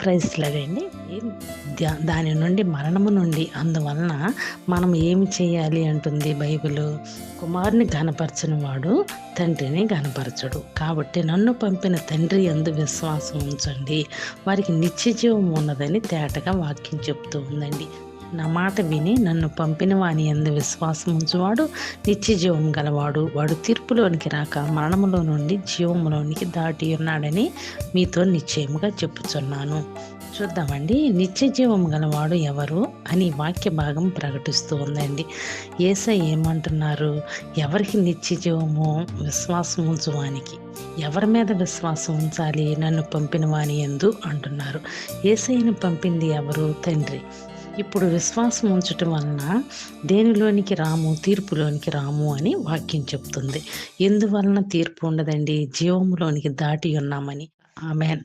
ప్రైజ్లాడండి. దాని నుండి మరణము నుండి అందువలన మనం ఏమి చేయాలి అంటుంది బైబిలు. కుమారుని ఘనపరచని వాడు తండ్రిని ఘనపరచడు. కాబట్టి నన్ను పంపిన తండ్రి యందు విశ్వాసం ఉంచండి, వారికి నిత్య జీవం ఉన్నదని తేటగా వాక్యం చెప్తూ ఉందండి. నా మాట విని నన్ను పంపిన వాని యందు విశ్వాసం ఉంచువాడు నిత్య జీవం గలవాడు, వాడు తీర్పులోనికి రాక మరణములో నుండి జీవములోనికి దాటి ఉన్నాడని మీతో నిశ్చయముగా చెప్పుచున్నాను. చూద్దామండి, నిత్య జీవం గలవాడు ఎవరు అని వాక్య భాగం ప్రకటిస్తూ ఉందండి. యేసయ్య ఏమంటున్నారు? ఎవరికి నిత్య జీవము? విశ్వాసం ఉంచువానికి. ఎవరి మీద విశ్వాసం ఉంచాలి? నన్ను పంపిన వాని యందు అంటున్నారు. యేసయ్యను పంపింది ఎవరు? తండ్రి. ఇప్పుడు విశ్వాసం ఉంచటం వలన దేనిలోనికి రాము? తీర్పులోనికి రాము అని వాక్యం చెప్తుంది. ఎందువలన తీర్పు ఉండదండి? జీవములోనికి దాటి ఉన్నామని. ఆమేన్.